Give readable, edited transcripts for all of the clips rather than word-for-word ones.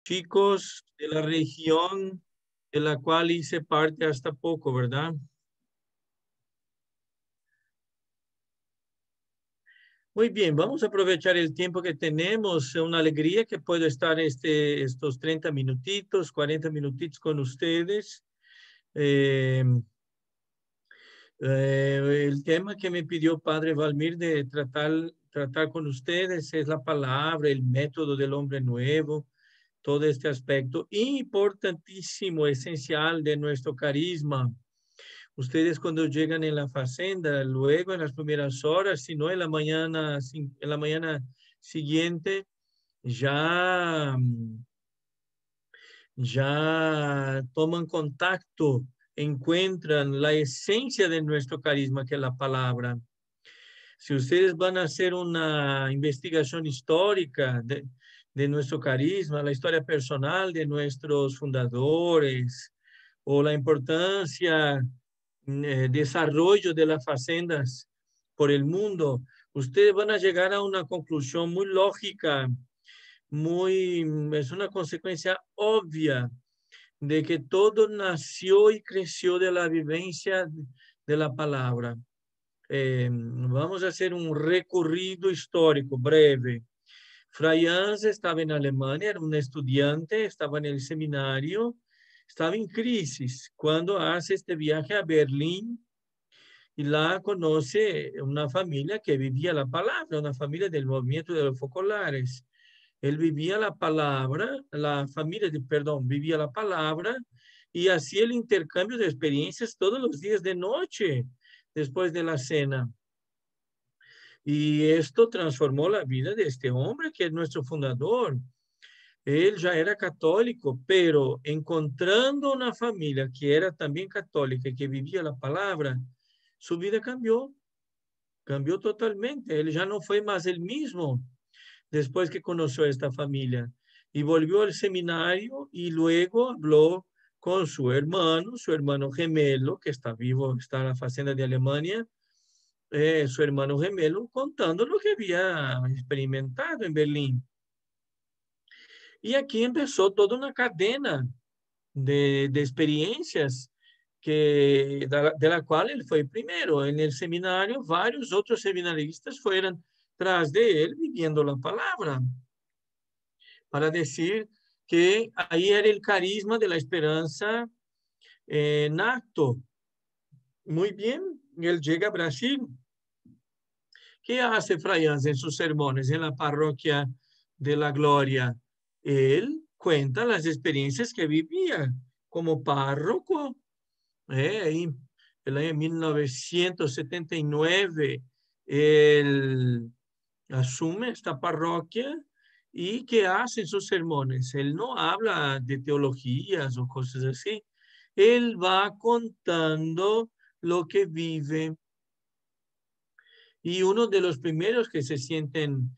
chicos de la región de la cual hice parte hasta poco, ¿verdad? Muy bien, vamos a aprovechar el tiempo que tenemos. Es una alegría que puedo estar estos 30 minutitos, 40 minutitos con ustedes. Eh, el tema que me pidió Padre Valmir de tratar con ustedes es la palabra, el método del hombre nuevo, todo este aspecto importantísimo, esencial de nuestro carisma. Ustedes cuando llegan en la fazenda, luego en las primeras horas, si no en la mañana siguiente, ya, ya toman contacto, encuentran la esencia de nuestro carisma, que es la palabra. Si ustedes van a hacer una investigación histórica de nuestro carisma, la historia personal de nuestros fundadores, o la importancia, desarrollo de las facendas por el mundo, ustedes van a llegar a una conclusión muy lógica, es una consecuencia obvia de que todo nació y creció de la vivencia de la palabra. Vamos a hacer un recorrido histórico breve. Fray Hans estaba en Alemania, era un estudiante, estaba en el seminario, estaba en crisis cuando hace este viaje a Berlín y la conoce una familia que vivía la palabra, una familia del movimiento de los focolares. Él vivía la palabra, perdón, vivía la palabra y hacía el intercambio de experiencias todos los días de noche después de la cena. Y esto transformó la vida de este hombre que es nuestro fundador. Él ya era católico, pero encontrando una familia que era también católica y que vivía la palabra, su vida cambió totalmente. Él ya no fue más el mismo después que conoció a esta familia. Y volvió al seminario y luego habló con su hermano gemelo, que está vivo, está en la fazenda de Alemania, su hermano gemelo, contando lo que había experimentado en Berlín. Y aquí empezó toda una cadena de experiencias de la cual él fue primero. En el seminario, varios otros seminaristas fueron tras de él viviendo la palabra, para decir que ahí era el carisma de la esperanza en acto. Muy bien, él llega a Brasil. ¿Qué hace Fray Hans en sus sermones en la parroquia de la Gloria? Él cuenta las experiencias que vivía como párroco. En el año 1979, él asume esta parroquia y ¿qué hace en sus sermones? Él no habla de teologías o cosas así. Él va contando lo que vive. Y uno de los primeros que se sienten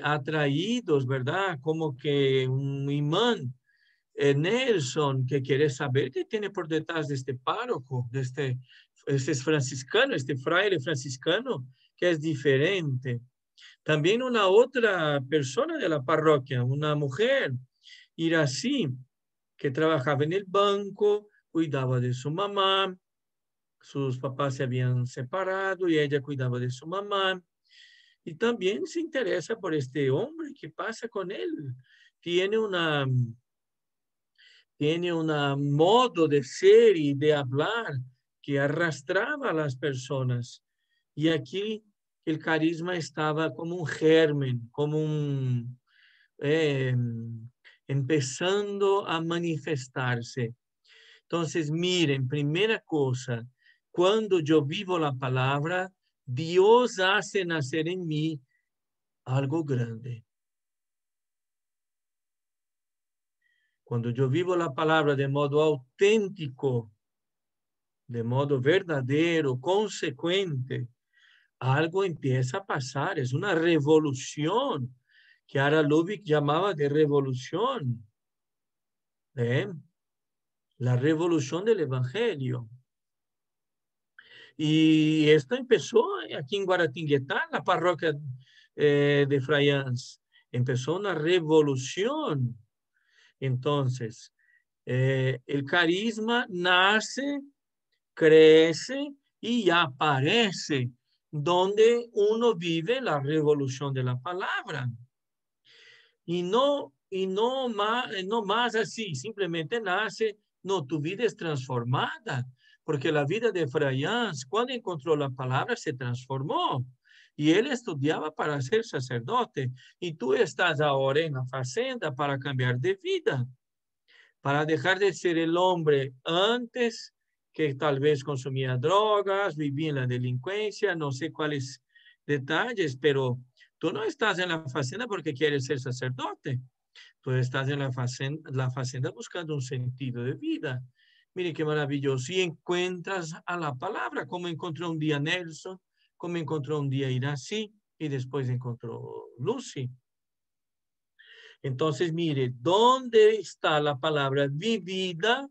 atraídos, ¿verdad? Como que un imán, Nelson, que quiere saber qué tiene por detrás de este párroco, este franciscano, este fraile franciscano, que es diferente. También una otra persona de la parroquia, una mujer, Irací, que trabajaba en el banco, cuidaba de su mamá, sus papás se habían separado y ella cuidaba de su mamá. Y también se interesa por este hombre. ¿Qué pasa con él? Tiene una, tiene un modo de ser y de hablar que arrastraba a las personas. Y aquí el carisma estaba como un germen, eh, empezando a manifestarse. Entonces, miren, primera cosa, cuando yo vivo la palabra, Dios hace nacer en mí algo grande. Cuando yo vivo la palabra de modo auténtico, de modo verdadero, consecuente, algo empieza a pasar. Es una revolución que Ara Lubick llamaba de revolución. ¿Eh? La revolución del evangelio. Y esto empezó aquí en Guaratinguetá, la parroquia de Fray Hans. Empezó una revolución. Entonces, el carisma nace, crece y aparece donde uno vive la revolución de la palabra. No más así, simplemente nace, no, tu vida es transformada, porque la vida de Fray Hans, cuando encontró la palabra, se transformó. Y él estudiaba para ser sacerdote. Y tú estás ahora en la fazenda para cambiar de vida, para dejar de ser el hombre antes que tal vez consumía drogas, vivía en la delincuencia, no sé cuáles detalles, pero tú no estás en la fazenda porque quieres ser sacerdote. Tú estás en la fazenda buscando un sentido de vida. Mire qué maravilloso. Y encuentras a la palabra, como encontró un día Nelson, como encontró un día Irací, y después encontró Lucy. Entonces, mire, ¿dónde está la palabra vivida?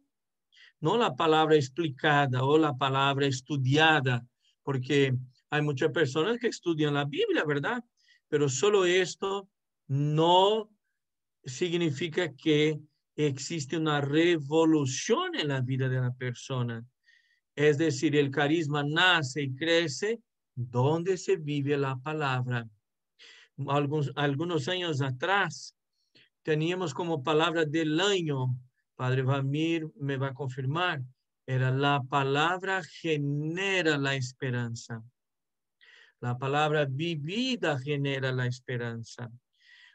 No la palabra explicada o la palabra estudiada, porque hay muchas personas que estudian la Biblia, ¿verdad? Pero solo esto no significa que existe una revolución en la vida de la persona. Es decir, el carisma nace y crece donde se vive la palabra. Algunos años atrás teníamos como palabra del año, Padre Vamir me va a confirmar, era la palabra genera la esperanza. La palabra vivida genera la esperanza.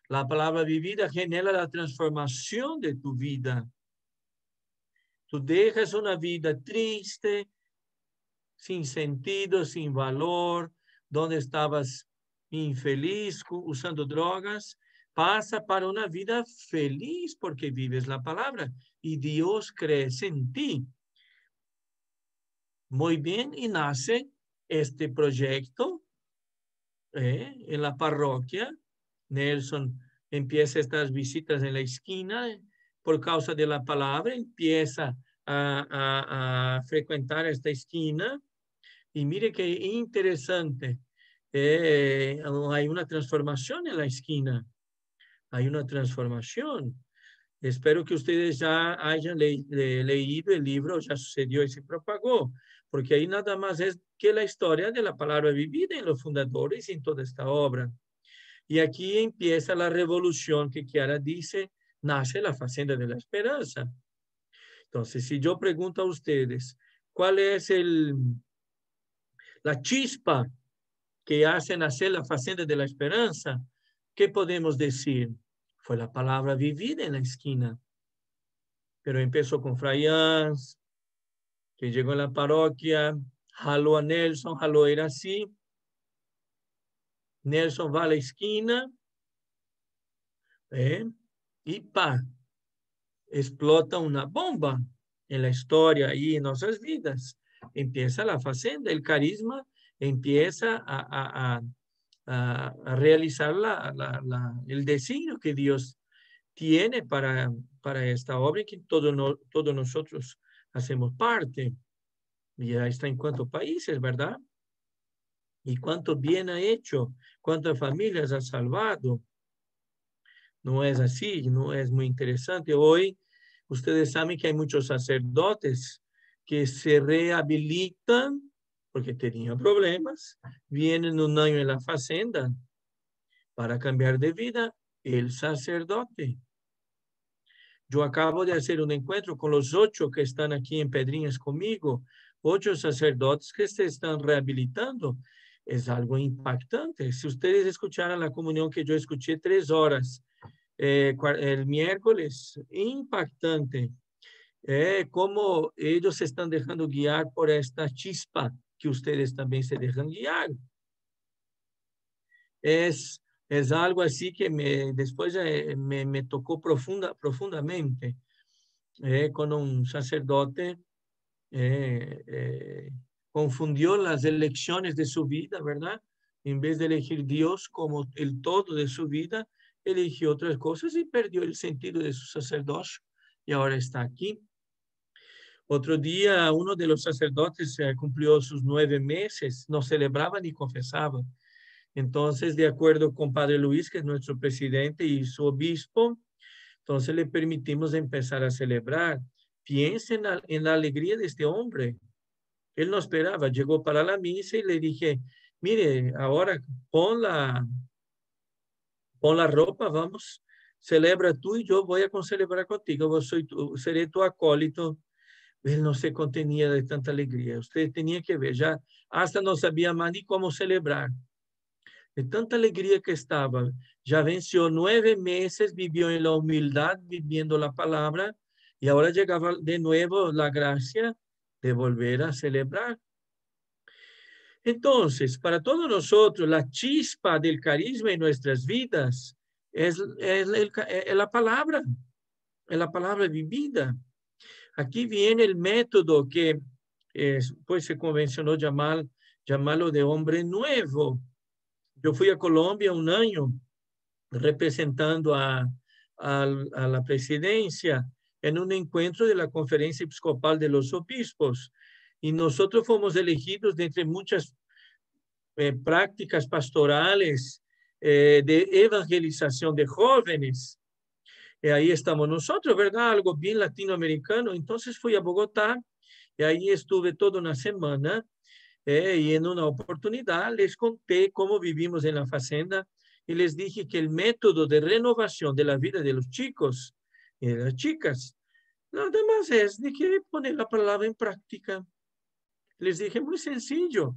La palabra vivida genera la transformación de tu vida. Tú dejas una vida triste, sin sentido, sin valor, donde estabas infeliz, usando drogas, pasa para una vida feliz porque vives la palabra y Dios crece en ti. Muy bien, y nace este proyecto en la parroquia. Nelson empieza estas visitas en la esquina por causa de la palabra, empieza a frecuentar esta esquina y mire qué interesante. Hay una transformación en la esquina, hay una transformación. Espero que ustedes ya hayan leído el libro, Ya sucedió y se propagó, porque ahí nada más es que la historia de la palabra vivida en los fundadores y en toda esta obra. Y aquí empieza la revolución que Chiara dice, nace la Fazenda de la Esperanza. Entonces, si yo pregunto a ustedes, ¿cuál es la chispa que hace nacer la Fazenda de la Esperanza? ¿Qué podemos decir? Fue la palabra vivida en la esquina. Pero empezó con Fray Hans, que llegó a la parroquia, jaló a Nelson, jaló a Irací. Nelson va a la esquina, y pa, explota una bomba en la historia y en nuestras vidas. Empieza la Fazenda, el carisma empieza a realizar el designio que Dios tiene para esta obra y que todos nosotros hacemos parte. Y ya está en cuántos países, ¿verdad? Y cuánto bien ha hecho, cuántas familias ha salvado. No es así, no es muy interesante. Hoy ustedes saben que hay muchos sacerdotes que se rehabilitan porque tenían problemas, vienen un año en la fazenda para cambiar de vida. El sacerdote. Yo acabo de hacer un encuentro con los 8 que están aquí en Pedrinhas conmigo, 8 sacerdotes que se están rehabilitando. Es algo impactante. Si ustedes escucharan la comunión que yo escuché 3 horas el miércoles, impactante. Cómo ellos se están dejando guiar por esta chispa que ustedes también se dejan guiar. Es algo así que después me tocó profundamente. Cuando un sacerdote confundió las elecciones de su vida, ¿verdad? En vez de elegir Dios como el todo de su vida, eligió otras cosas y perdió el sentido de su sacerdocio y ahora está aquí. Otro día, uno de los sacerdotes cumplió sus 9 meses, no celebraba ni confesaba. Entonces, de acuerdo con Padre Luis, que es nuestro presidente y su obispo, Entonces le permitimos empezar a celebrar. Piensen en la alegría de este hombre. Él no esperaba, llegó para la misa y le dije, mire, ahora pon la ropa, vamos, celebra tú y yo voy a celebrar contigo, seré tu acólito. Él no se contenía de tanta alegría. Usted tenía que ver, ya hasta no sabía más ni cómo celebrar. De tanta alegría que estaba. Ya venció 9 meses, vivió en la humildad, viviendo la palabra, y ahora llegaba de nuevo la gracia de volver a celebrar. Entonces, para todos nosotros, la chispa del carisma en nuestras vidas es la palabra vivida. Aquí viene el método que pues se convencionó llamarlo de hombre nuevo. Yo fui a Colombia un año representando a la presidencia en un encuentro de la Conferencia Episcopal de los Obispos. Y nosotros fuimos elegidos de entre muchas prácticas pastorales de evangelización de jóvenes. Y ahí estamos nosotros, ¿verdad? Algo bien latinoamericano. Entonces fui a Bogotá y ahí estuve toda una semana y en una oportunidad les conté cómo vivimos en la fazenda y les dije que el método de renovación de la vida de los chicos y de las chicas, nada más es de que poner la palabra en práctica. Les dije, muy sencillo.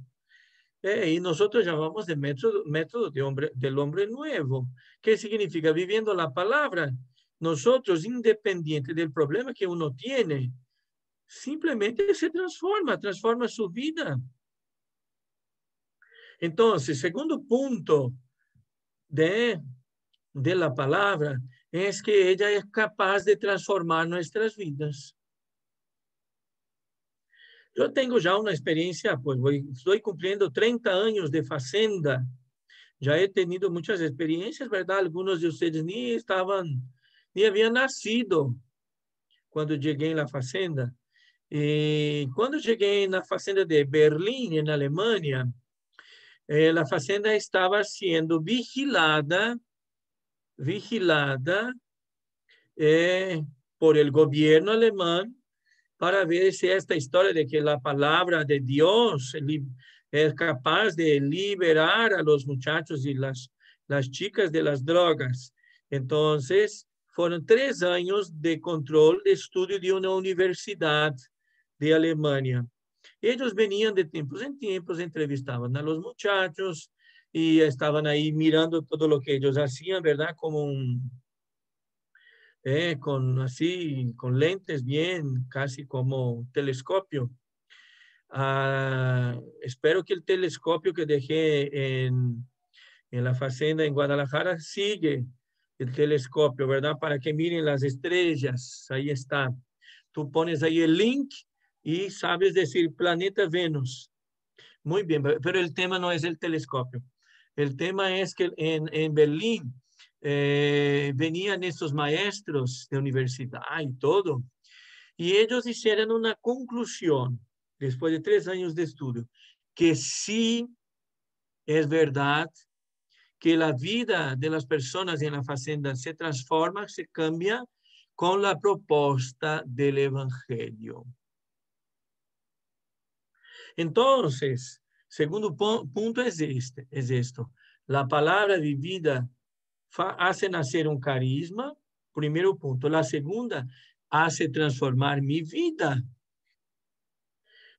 Y nosotros llamamos de método del hombre nuevo. ¿Qué significa? Viviendo la palabra. Nosotros, independiente del problema que uno tiene, simplemente se transforma su vida. Entonces, segundo punto de la palabra es que ella es capaz de transformar nuestras vidas. Yo tengo ya una experiencia, pues estoy cumpliendo 30 años de Facenda. Ya he tenido muchas experiencias, ¿verdad? Algunos de ustedes ni habían nacido cuando llegué en la Facenda. Y cuando llegué en la Facenda de Berlín, en Alemania, la Facenda estaba siendo vigilada por el gobierno alemán para ver si esta historia de que la palabra de Dios es capaz de liberar a los muchachos y las chicas de las drogas. Entonces, fueron 3 años de control de estudio de una universidad de Alemania. Ellos venían de tiempos en tiempos, entrevistaban a los muchachos y estaban ahí mirando todo lo que ellos hacían, ¿verdad? Como con lentes bien, casi como telescopio. Espero que el telescopio que dejé en la fazenda en Guadalajara sigue el telescopio, ¿verdad? Para que miren las estrellas. Ahí está. Tú pones ahí el link y sabes decir planeta Venus. Muy bien, pero el tema no es el telescopio. El tema es que en Berlín venían estos maestros de universidad y todo, y ellos hicieron una conclusión, después de 3 años de estudio, que sí es verdad que la vida de las personas en la fazenda se transforma, se cambia con la propuesta del evangelio. Entonces, segundo punto es esto. La palabra vivida hace nacer un carisma, primero punto. La segunda, hace transformar mi vida.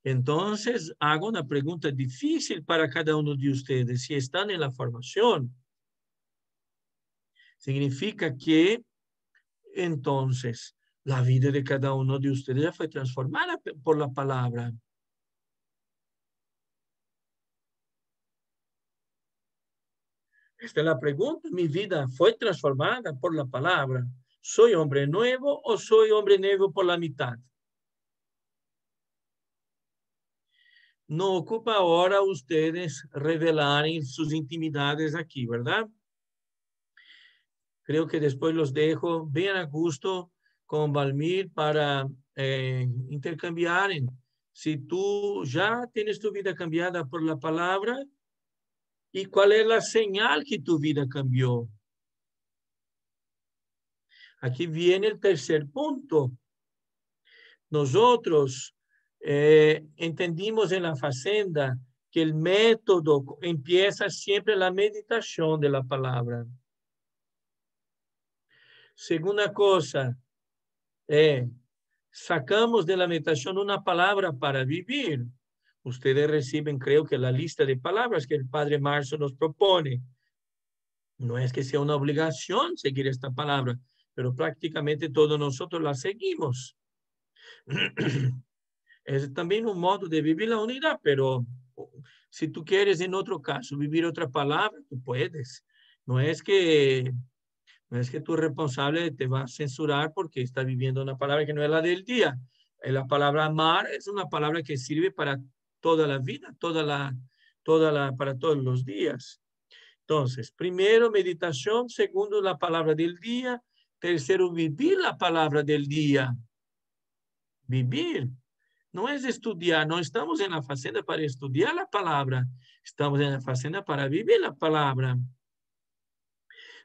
Entonces, hago una pregunta difícil para cada uno de ustedes. Si están en la formación, significa que entonces la vida de cada uno de ustedes ya fue transformada por la palabra. Esta es la pregunta. ¿Mi vida fue transformada por la palabra? ¿Soy hombre nuevo o soy hombre nuevo por la mitad? No ocupa ahora ustedes revelar sus intimidades aquí, ¿verdad? Creo que después los dejo bien a gusto con Valmir para intercambiar. Si tú ya tienes tu vida cambiada por la palabra, ¿y cuál es la señal que tu vida cambió? Aquí viene el tercer punto. Nosotros entendimos en la Facenda que el método empieza siempre la meditación de la palabra. Segunda cosa, sacamos de la meditación una palabra para vivir. Ustedes reciben, creo que la lista de palabras que el Padre Marzo nos propone. No es que sea una obligación seguir esta palabra, pero prácticamente todos nosotros la seguimos. Es también un modo de vivir la unidad, pero si tú quieres en otro caso vivir otra palabra, tú puedes. No es que, no es que tu responsable te va a censurar porque está viviendo una palabra que no es la del día. La palabra amar es una palabra que sirve para toda la vida, para todos los días. Entonces, primero, meditación. Segundo, la palabra del día. Tercero, vivir la palabra del día. Vivir. No es estudiar, no estamos en la facenda para estudiar la palabra, estamos en la facenda para vivir la palabra.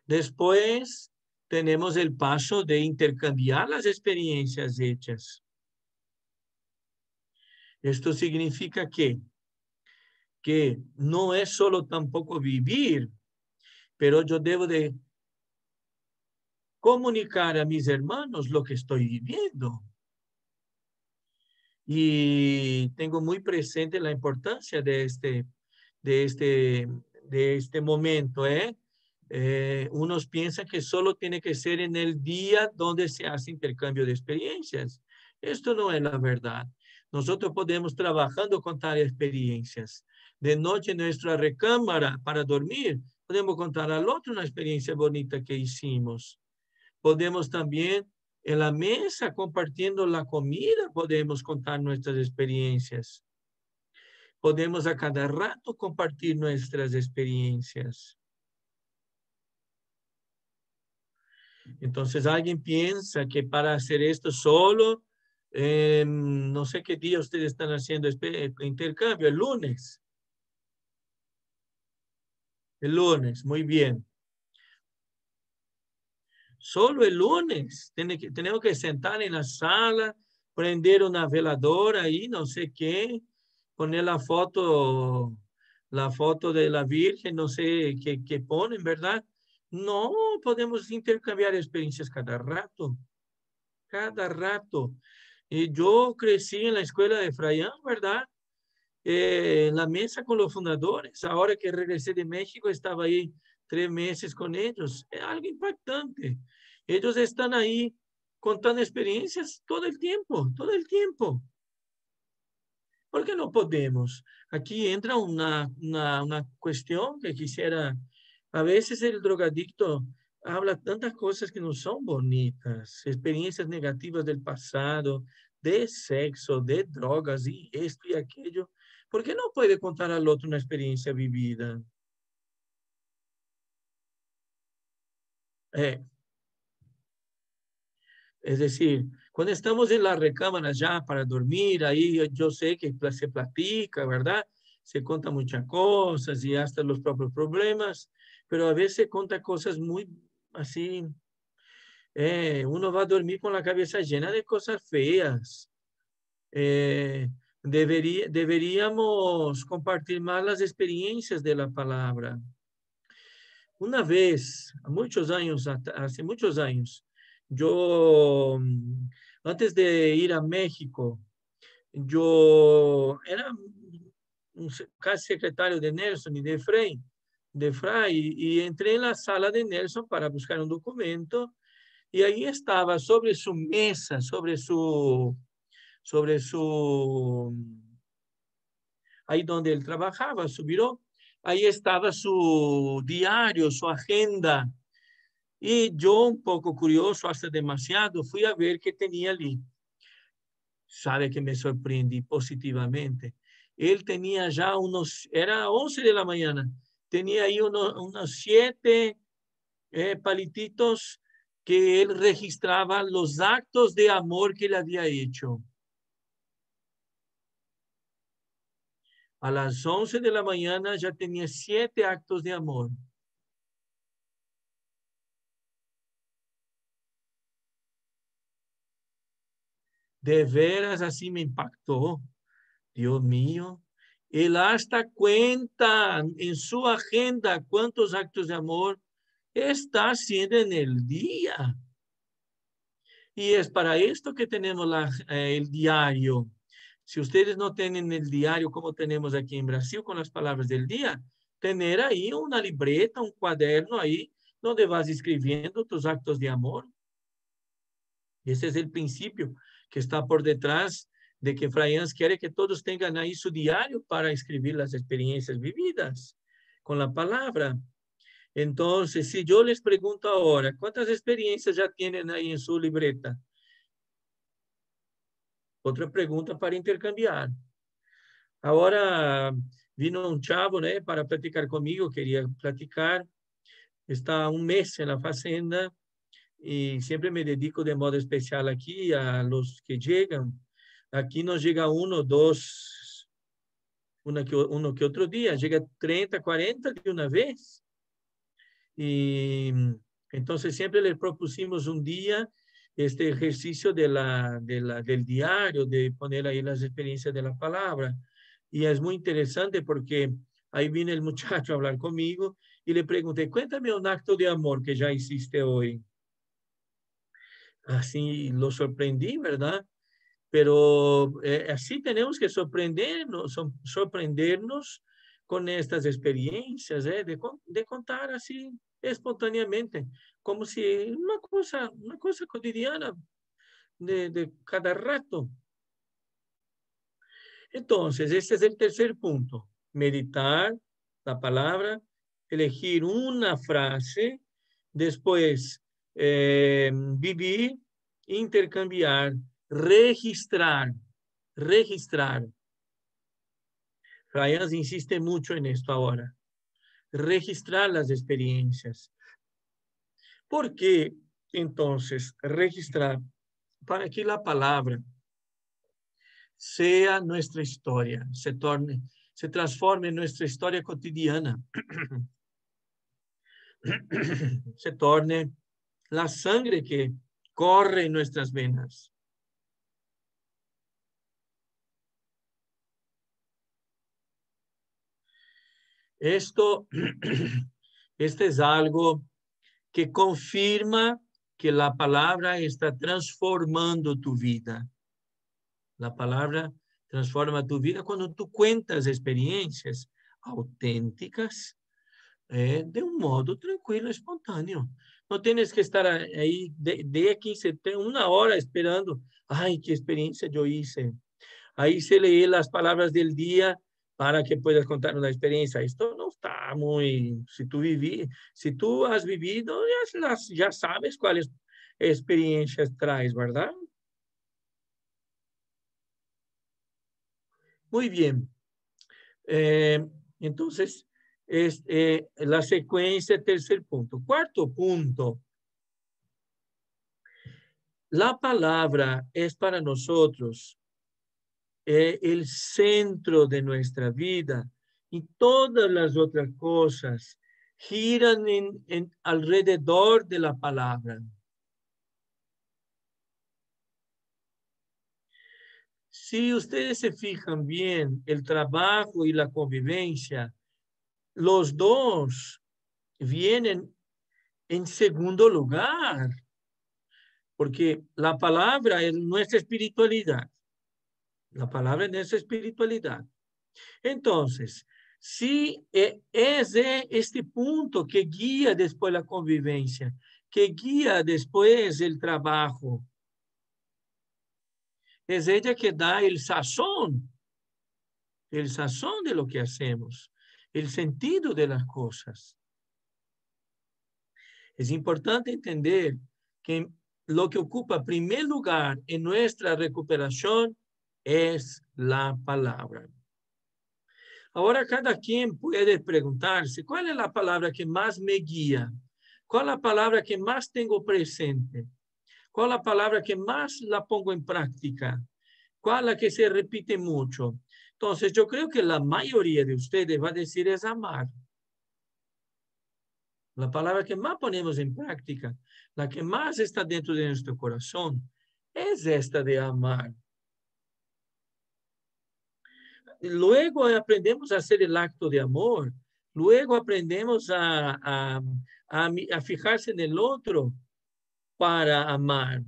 Después tenemos el paso de intercambiar las experiencias hechas. Esto significa que no es solo tampoco vivir, pero yo debo de comunicar a mis hermanos lo que estoy viviendo. Y tengo muy presente la importancia de este momento, unos piensan que solo tiene que ser en el día donde se hace intercambio de experiencias. Esto no es la verdad. Nosotros podemos trabajando contar experiencias. De noche en nuestra recámara para dormir, podemos contar al otro una experiencia bonita que hicimos. Podemos también en la mesa compartiendo la comida, podemos contar nuestras experiencias. Podemos a cada rato compartir nuestras experiencias. Entonces alguien piensa que para hacer esto solo, no sé qué día ustedes están haciendo intercambio, el lunes. El lunes, muy bien. Solo el lunes. Tenemos que sentar en la sala, prender una veladora ahí, no sé qué, poner la foto de la Virgen, no sé qué ponen, ¿verdad? No, podemos intercambiar experiencias cada rato, cada rato. Y yo crecí en la escuela de Frayán, ¿verdad? En la mesa con los fundadores. Ahora que regresé de México, estaba ahí 3 meses con ellos. Es algo impactante. Ellos están ahí contando experiencias todo el tiempo, todo el tiempo. ¿Por qué no podemos? Aquí entra una cuestión que quisiera, a veces el drogadicto habla tantas cosas que no son bonitas, experiencias negativas del pasado, de sexo, de drogas y esto y aquello. ¿Por qué no puede contar al otro una experiencia vivida? Eh, Es decir, cuando estamos en la recámara ya para dormir, ahí yo sé que se platica, ¿verdad? Se cuenta muchas cosas y hasta los propios problemas, pero a veces se cuenta cosas muy así. Uno va a dormir con la cabeza llena de cosas feas. Eh, deberíamos compartir más las experiencias de la palabra. Una vez, hace muchos años, yo, antes de ir a México, yo era casi secretario de Nelson y de Fray, y entré en la sala de Nelson para buscar un documento, y ahí estaba sobre su mesa, ahí donde él trabajaba, su biró, ahí estaba su diario, su agenda. Y yo, un poco curioso, hasta demasiado, fui a ver qué tenía allí. Sabe que me sorprendí positivamente. Él tenía ya era 11 de la mañana, tenía ahí unos 7 palititos que él registraba los actos de amor que él había hecho. A las 11 de la mañana ya tenía 7 actos de amor. De veras así me impactó. Dios mío. Él hasta cuenta en su agenda cuántos actos de amor está haciendo en el día. Y es para esto que tenemos el diario. Si ustedes no tienen el diario como tenemos aquí en Brasil con las palabras del día, tener ahí una libreta, un cuaderno ahí donde vas escribiendo tus actos de amor. Ese es el principio que está por detrás de que Fray Hans quiere que todos tengan ahí su diario para escribir las experiencias vividas con la palabra. Entonces, si yo les pregunto ahora, ¿cuántas experiencias ya tienen ahí en su libreta? Otra pregunta para intercambiar. Ahora vino un chavo, ¿no? Para platicar conmigo, quería platicar. Está un mes en la fazenda y siempre me dedico de modo especial aquí a los que llegan. Aquí nos llega uno, dos, uno que otro día, llega 30, 40 de una vez. Y entonces siempre les propusimos un día este ejercicio del diario, de poner ahí las experiencias de la palabra. Y es muy interesante porque ahí viene el muchacho a hablar conmigo y le pregunté, cuéntame un acto de amor que ya hiciste hoy. Así lo sorprendí, ¿verdad? Pero así tenemos que sorprendernos con estas experiencias, de contar así espontáneamente, como si una cosa cotidiana de cada rato. Entonces, este es el tercer punto, meditar la palabra, elegir una frase, después vivir, intercambiar, registrar. Ryan insiste mucho en esto ahora. Registrar las experiencias. ¿Por qué entonces registrar? Para que la palabra sea nuestra historia, se transforme en nuestra historia cotidiana. Se torne la sangre que corre en nuestras venas. Esto es algo que confirma que la palabra está transformando tu vida. La palabra transforma tu vida cuando tú cuentas experiencias auténticas de un modo tranquilo, espontáneo. No tienes que estar ahí de 15, una hora esperando. Ay, qué experiencia yo hice. Ahí se lee las palabras del día para que puedas contar una experiencia. Esto no está muy... Si tú has vivido, ya sabes cuáles experiencias traes, ¿verdad? Muy bien. Entonces, la secuencia, tercer punto. Cuarto punto. La palabra es para nosotros el centro de nuestra vida y todas las otras cosas giran alrededor de la palabra. Si ustedes se fijan bien, el trabajo y la convivencia, los dos vienen en segundo lugar, porque la palabra es nuestra espiritualidad. La palabra es nuestra espiritualidad. Entonces, si es este punto que guía después la convivencia, que guía después el trabajo, es ella que da el sazón de lo que hacemos, el sentido de las cosas. Es importante entender que lo que ocupa primer lugar en nuestra recuperación es la palabra. Ahora cada quien puede preguntarse, ¿cuál es la palabra que más me guía? ¿Cuál es la palabra que más tengo presente? ¿Cuál es la palabra que más la pongo en práctica? ¿Cuál es la que se repite mucho? Entonces, yo creo que la mayoría de ustedes va a decir es amar. La palabra que más ponemos en práctica, la que más está dentro de nuestro corazón, es esta de amar. Luego aprendemos a hacer el acto de amor. Luego aprendemos a fijarse en el otro para amar.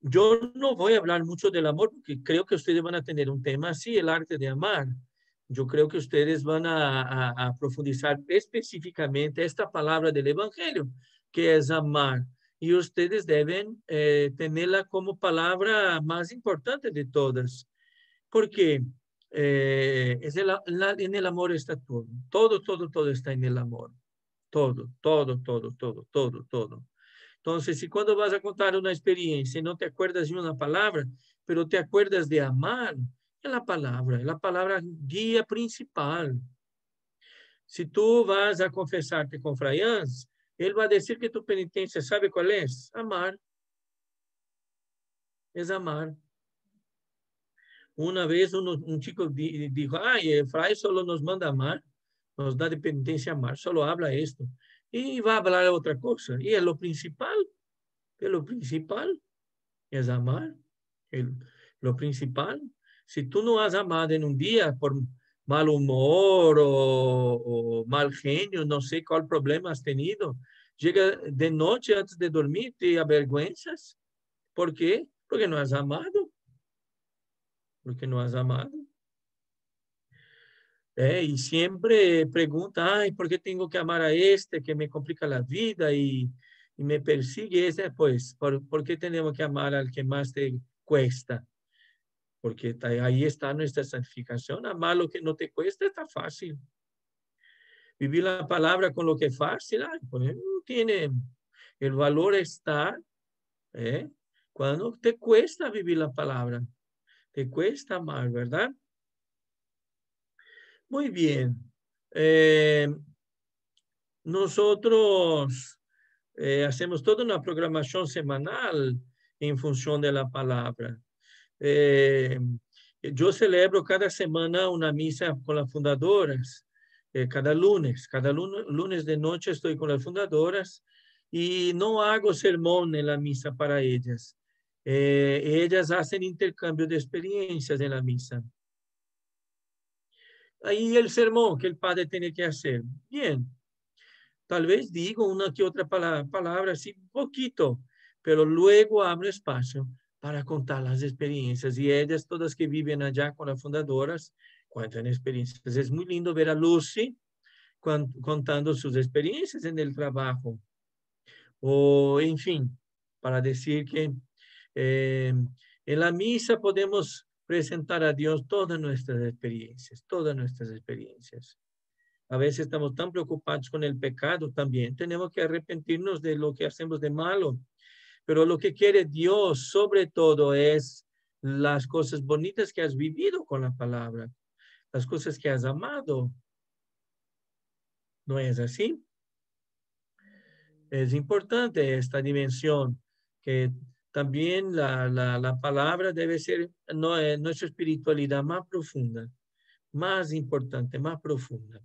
Yo no voy a hablar mucho del amor porque creo que ustedes van a tener un tema así, el arte de amar. Yo creo que ustedes van a profundizar específicamente esta palabra del Evangelio, que es amar. Y ustedes deben tenerla como palabra más importante de todas, porque en el amor está todo. Todo está en el amor. Todo. Entonces, si cuando vas a contar una experiencia y no te acuerdas de una palabra, pero te acuerdas de amar, es la palabra guía principal. Si tú vas a confesarte con Fray Hans, él va a decir que tu penitencia, ¿sabe cuál es? Amar. Es amar. Una vez un chico dijo, ay, el Fray solo nos manda amar, nos da de penitencia amar, solo habla esto. Y va a hablar otra cosa. Y es lo principal, es lo principal. Es amar. Lo principal. Si tú no has amado en un día por mal humor o mal genio, no sé cuál problema has tenido, llega de noche antes de dormir, te avergüenzas. ¿Por qué? Porque no has amado. Porque no has amado. Y siempre pregunta, ay, ¿por qué tengo que amar a este que me complica la vida y me persigue? Pues, ¿por qué tenemos que amar al que más te cuesta? Porque ahí está nuestra santificación. Amar lo que no te cuesta está fácil. Vivir la palabra con lo que es fácil, pues no tiene. El valor está cuando te cuesta vivir la palabra. Te cuesta amar, ¿verdad? Muy bien. Eh, nosotros hacemos toda una programación semanal en función de la palabra. Eh, yo celebro cada semana una misa con las fundadoras, cada lunes de noche estoy con las fundadoras y no hago sermón en la misa para ellas. Ellas hacen intercambio de experiencias en la misa. Ahí el sermón que el padre tiene que hacer. Bien, tal vez digo una que otra palabra, así poquito, pero luego abro espacio para contar las experiencias y ellas, todas que viven allá con las fundadoras, cuentan experiencias. Es muy lindo ver a Lucy contando sus experiencias en el trabajo o, en fin, para decir que en la misa podemos presentar a Dios todas nuestras experiencias, todas nuestras experiencias. A veces estamos tan preocupados con el pecado también. Tenemos que arrepentirnos de lo que hacemos de malo. Pero lo que quiere Dios sobre todo es las cosas bonitas que has vivido con la palabra, las cosas que has amado. ¿No es así? Es importante esta dimensión, que también la palabra debe ser nuestra espiritualidad más profunda, más importante, más profunda.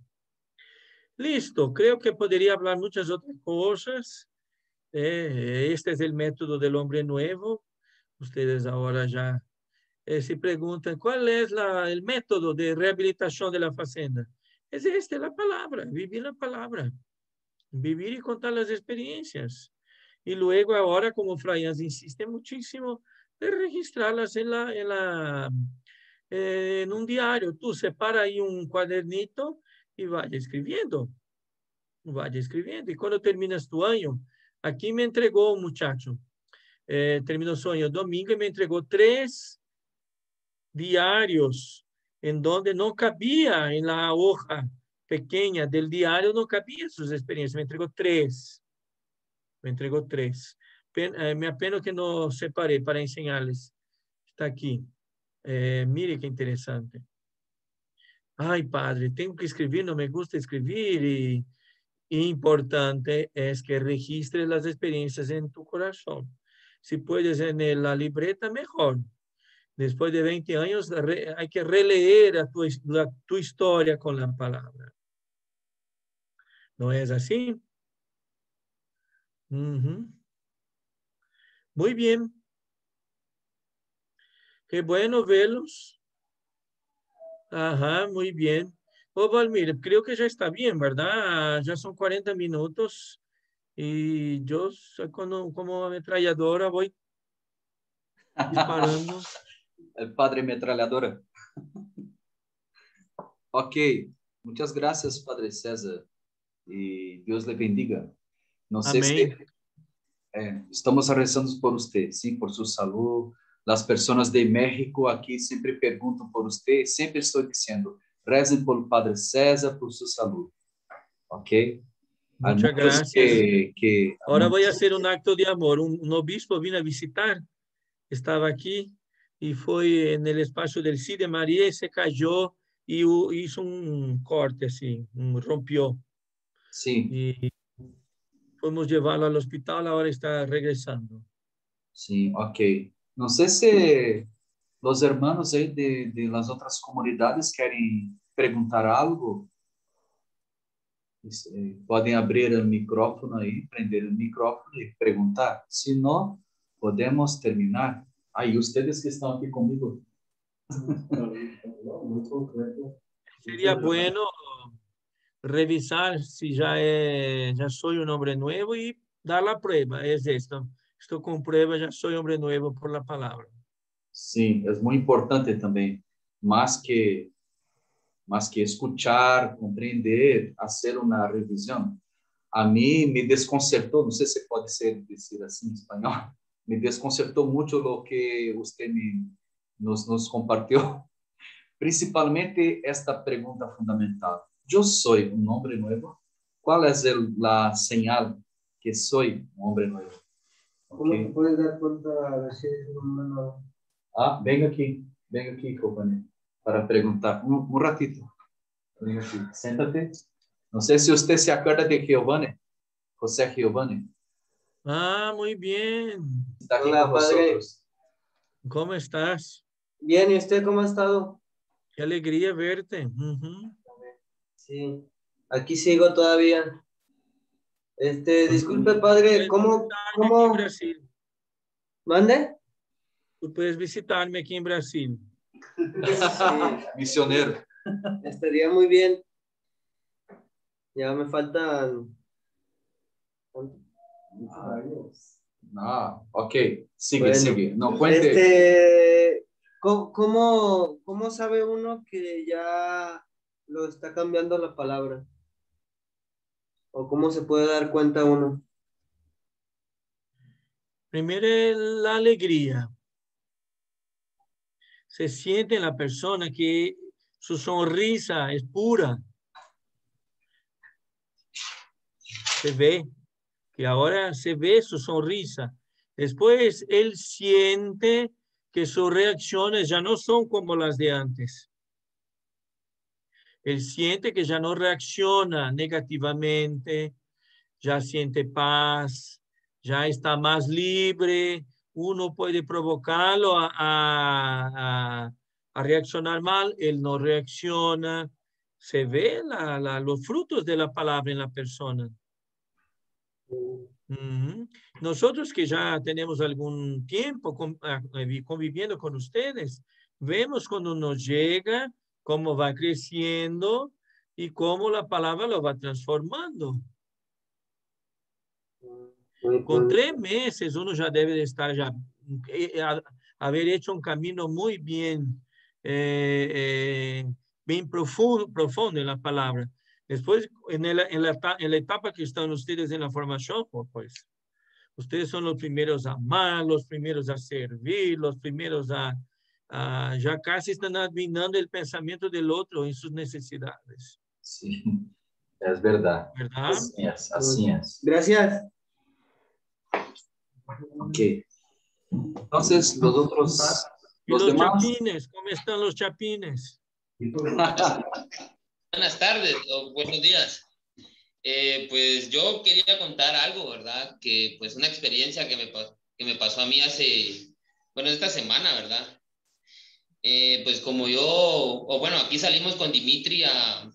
Listo, creo que podría hablar muchas otras cosas. Este es el método del hombre nuevo. Ustedes ahora ya se preguntan, ¿cuál es el método de rehabilitación de la facenda? Es la palabra, vivir la palabra, vivir y contar las experiencias. Y luego ahora, como Fray Hans insiste muchísimo, de registrarlas en un diario. Tú separa ahí un cuadernito y vaya escribiendo. Vaya escribiendo. Y cuando terminas tu año, aquí me entregó un muchacho, terminó su año domingo y me entregó 3 diarios en donde no cabía en la hoja pequeña del diario, no cabía sus experiencias. Me entregó 3. Me entregó 3. Me apeno que no separé para enseñarles. Está aquí. Mire qué interesante. Ay, padre, tengo que escribir, no me gusta escribir y importante es que registres las experiencias en tu corazón. Si puedes en la libreta, mejor. Después de 20 años hay que releer tu historia con la palabra. ¿No es así? Muy bien. Qué bueno verlos. Ajá, muy bien. Oh, Valmir, creo que ya está bien, ¿verdad? Ya son 40 minutos y yo como ametralladora voy disparando. El padre metralhadora. Ok, muchas gracias, Padre César, y Dios le bendiga. No sé si Amén. estamos rezando por usted, sí, por su salud. Las personas de México aquí siempre preguntan por usted, siempre estoy diciendo, recen por el Padre César, por su salud, ok? Hay Muchas muchos gracias. Ahora voy a muchos, hacer un acto de amor. Un obispo vino a visitar, estaba aquí y fue en el espacio del Sí de María y se cayó y hizo un corte así, rompió. sí, Y fuimos llevarlo al hospital, ahora está regresando. sí, ok. No sé si los hermanos ahí de las otras comunidades quieren preguntar algo. Podem abrir o micrófono aí, prender o micrófono e perguntar. Se não, podemos terminar. Aí, vocês que estão aqui comigo. Muito concreto. Sería bueno revisar si ya soy un hombre nuevo y dar la prueba. Es esto. Esto comprueba, ya soy hombre nuevo por la palabra. Sim, é muito importante também. Mas que escuchar, compreender, fazer uma revisão. A mim me desconcertou, não sei se pode ser dizer assim em espanhol, me desconcertou muito o que você nos compartilhou. Principalmente esta pregunta fundamental. ¿Yo soy un hombre nuevo? ¿Cuál es la señal que soy un hombre nuevo? ¿Cómo te Okay. puedes dar cuenta de si eres un hombre nuevo? Venga aquí, compañero, para preguntar. Un ratito. Venga aquí, siéntate. No sé si usted se acuerda de Giovanni, José Giovanni. Ah, muy bien. Está aquí Hola, con padre. nosotros. ¿Cómo estás? Bien, ¿y usted cómo ha estado? Qué alegría verte. Ujú. Sí, aquí sigo todavía. Disculpe, padre, Puedes visitarme aquí en Brasil. ¿Mande? Tú puedes visitarme aquí en Brasil. Sí, Misionero. estaría muy bien. Ya me faltan años. Ah, ok. Sigue, Bueno, sigue. No cuente. ¿cómo sabe uno que ya lo está cambiando la palabra? ¿O cómo se puede dar cuenta uno? Primero es la alegría. Se siente en la persona que su sonrisa es pura. Se ve que ahora se ve su sonrisa. Después él siente que sus reacciones ya no son como las de antes. Él siente que ya no reacciona negativamente, ya siente paz, ya está más libre. Uno puede provocarlo a reaccionar mal, él no reacciona. Se ve los frutos de la palabra en la persona. Uhum. Nosotros que ya tenemos algún tiempo conviviendo con ustedes, vemos cuando nos llega, cómo va creciendo y cómo la palabra lo va transformando. Con 3 meses uno ya debe de estar ya, haber hecho un camino muy bien profundo en la palabra. Después, en la etapa que están ustedes en la formación, pues, ustedes son los primeros a amar, los primeros a servir, los primeros ya casi están adivinando el pensamiento del otro en sus necesidades. Sí, es verdad. ¿Verdad? Así es. Gracias. Ok. Entonces, ¿Y los los demás. chapines? ¿Cómo están los chapines? Buenas tardes o buenos días. Pues yo quería contar algo, ¿verdad? Que pues una experiencia que me pasó a mí esta semana, ¿verdad? Pues como aquí salimos con Dimitri a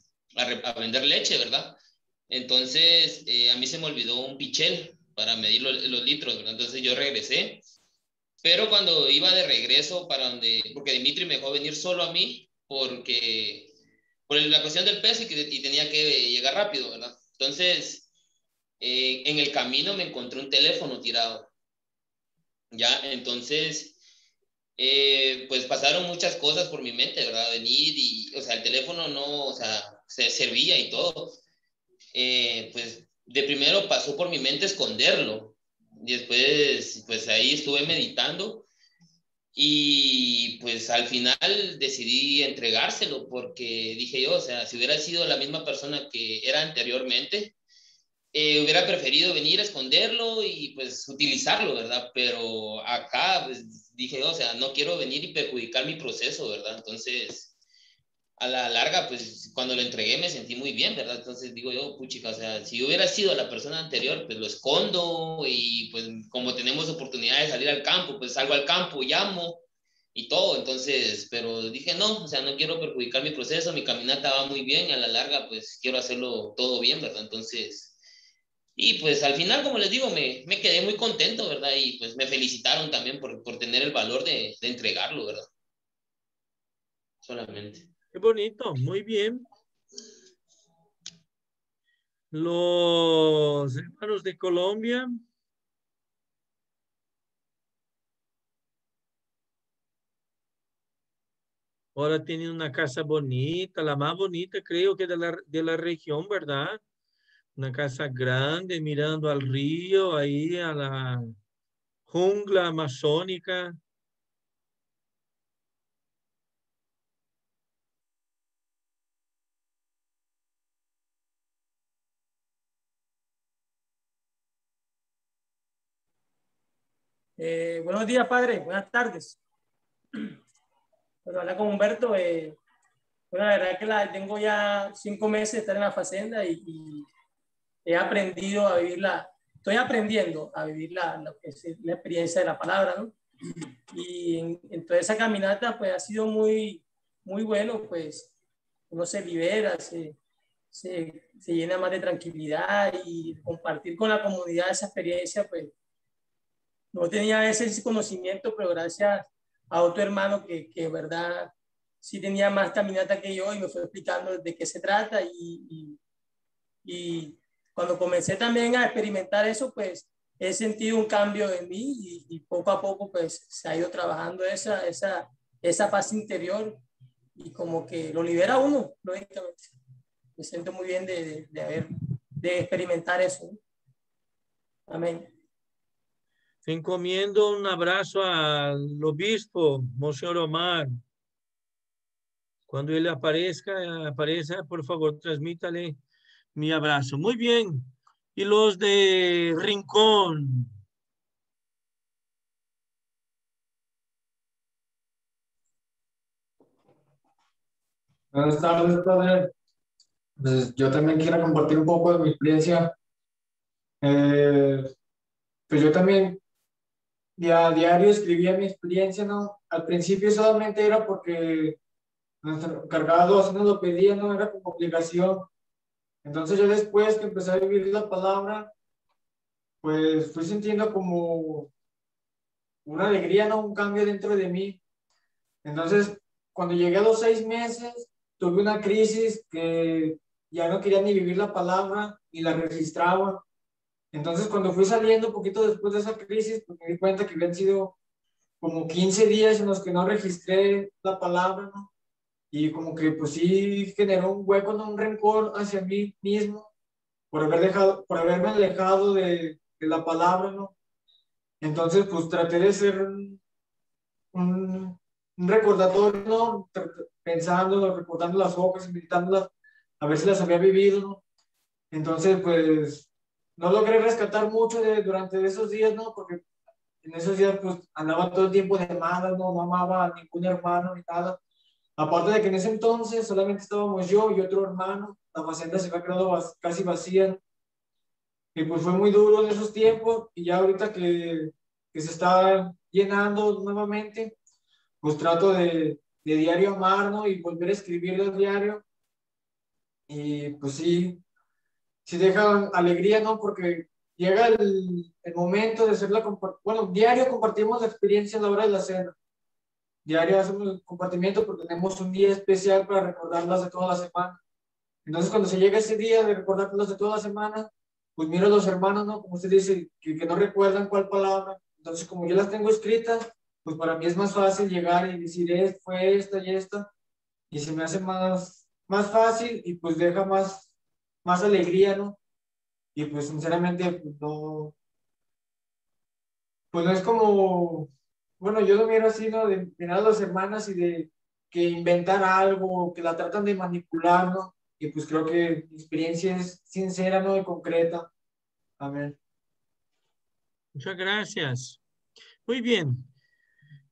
vender leche, ¿verdad? Entonces, a mí se me olvidó un pichel para medir los litros, ¿verdad? Entonces yo regresé Pero cuando iba de regreso porque Dimitri me dejó venir solo a mí, por la cuestión del peso y tenía que llegar rápido, ¿verdad? Entonces, en el camino me encontré un teléfono tirado, ¿ya? Entonces, pues pasaron muchas cosas por mi mente, ¿verdad? Venir o sea, el teléfono no, o sea, se servía y todo. Pues de primero pasó por mi mente esconderlo. Y después, pues ahí estuve meditando y pues al final decidí entregárselo porque dije yo, o sea, si hubiera sido la misma persona que era anteriormente, hubiera preferido venir a esconderlo y pues utilizarlo, ¿verdad? Pero acá pues dije, o sea, no quiero venir y perjudicar mi proceso, ¿verdad? Entonces, a la larga, pues cuando lo entregué me sentí muy bien, ¿verdad? Entonces digo yo, puchica, o sea, si hubiera sido la persona anterior, pues lo escondo y pues como tenemos oportunidad de salir al campo, pues salgo al campo, llamo y todo, entonces, pero dije no, o sea, no quiero perjudicar mi proceso, mi caminata va muy bien y a la larga, pues quiero hacerlo todo bien, ¿verdad? Entonces, y pues al final, como les digo, me quedé muy contento, ¿verdad? Y pues me felicitaron también por tener el valor de entregarlo, ¿verdad? Solamente. Qué bonito, muy bien. Los hermanos de Colombia. Ahora tienen una casa bonita, la más bonita creo que de la región, ¿verdad? Una casa grande mirando al río, ahí a la jungla amazónica. Buenos días, padre. Buenas tardes. Bueno, habla con Humberto. Bueno, la verdad que tengo ya 5 meses de estar en la fazenda y he aprendido a vivirla. Estoy aprendiendo a vivir lo que es la experiencia de la palabra, ¿no? Y en toda esa caminata, pues ha sido muy, muy bueno, pues uno se libera, se llena más de tranquilidad y compartir con la comunidad esa experiencia, pues no tenía ese conocimiento, pero gracias a otro hermano que verdad sí tenía más caminata que yo y me fue explicando de qué se trata y cuando comencé también a experimentar eso, pues he sentido un cambio en mí y poco a poco pues se ha ido trabajando esa paz interior y como que lo libera uno, lógicamente. Me siento muy bien de experimentar eso. Amén. Te encomiendo un abrazo al obispo, Monseñor Omar. Cuando él aparezca, por favor, transmítale mi abrazo. Muy bien. Y los de Rincón. Buenas tardes, padre. Pues yo también quiero compartir un poco de mi experiencia. Eh, pues yo también a diario escribía mi experiencia, ¿no? Al principio solamente era porque nuestro encargado así nos lo pedía, no era como obligación. Entonces yo después que empecé a vivir la palabra, pues fui sintiendo como una alegría, ¿no? Un cambio dentro de mí. Entonces, cuando llegué a los 6 meses, tuve una crisis que ya no quería ni vivir la palabra, ni la registraba. Entonces, cuando fui saliendo un poquito después de esa crisis, pues me di cuenta que habían sido como 15 días en los que no registré la palabra, ¿no? Y como que pues sí generó un hueco, ¿no? Un rencor hacia mí mismo por haberme alejado de la palabra, ¿no? Entonces, pues traté de ser un, un recordatorio, ¿no? Pensando, recordando las hojas, meditándolas, a ver si las había vivido, ¿no? Entonces, pues no logré rescatar mucho durante esos días, ¿no? Porque en esos días, pues andaba todo el tiempo de malas, ¿no? No amaba a ningún hermano ni nada. Aparte de que en ese entonces solamente estábamos yo y otro hermano, la fazenda se había quedado casi vacía. Y pues fue muy duro en esos tiempos y ya ahorita que se está llenando nuevamente, pues trato de diario amar, ¿no? Y volver a escribir el diario. Y pues sí, sí deja alegría, ¿no? Porque llega el momento de hacer bueno, diario compartimos la experiencia a la hora de la cena. Diario hacemos el compartimiento porque tenemos un día especial para recordarlas de toda la semana. Entonces, cuando se llega ese día de recordarlas de toda la semana, pues miro a los hermanos, ¿no? Como usted dice, que no recuerdan cuál palabra. Entonces, como yo las tengo escritas, pues para mí es más fácil llegar y decir, fue esta y esta, y se me hace más fácil y pues deja más alegría, ¿no? Y pues sinceramente, pues no es como, bueno, yo lo miro así, ¿no? De mirar a las hermanas y de que inventar algo, que la tratan de manipular, ¿no? Y pues creo que mi experiencia es sincera, ¿no? Y concreta. Amén. Muchas gracias. Muy bien.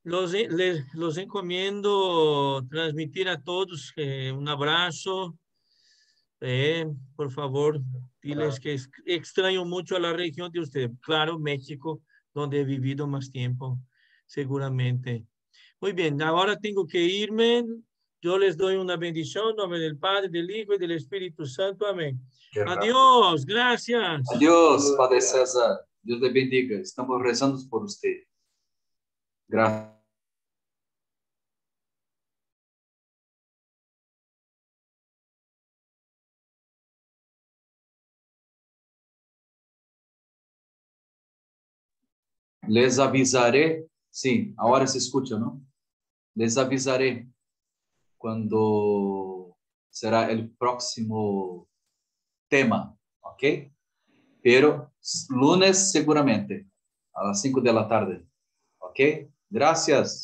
Los encomiendo transmitir a todos un abrazo. Por favor, diles que extraño mucho a la región de usted. Claro, México, donde he vivido más tiempo, seguramente. Muy bien, ahora tengo que irme. Yo les doy una bendición en nombre del Padre, del Hijo y del Espíritu Santo. Amén. Adiós, gracias. Adiós, Padre César. Dios le bendiga. Estamos rezando por usted. Gracias. Les avisaré, sí, ahora se escucha, ¿no? Les avisaré cuando será el próximo tema, ¿ok? Pero lunes seguramente, a las 5 de la tarde, ¿ok? Gracias.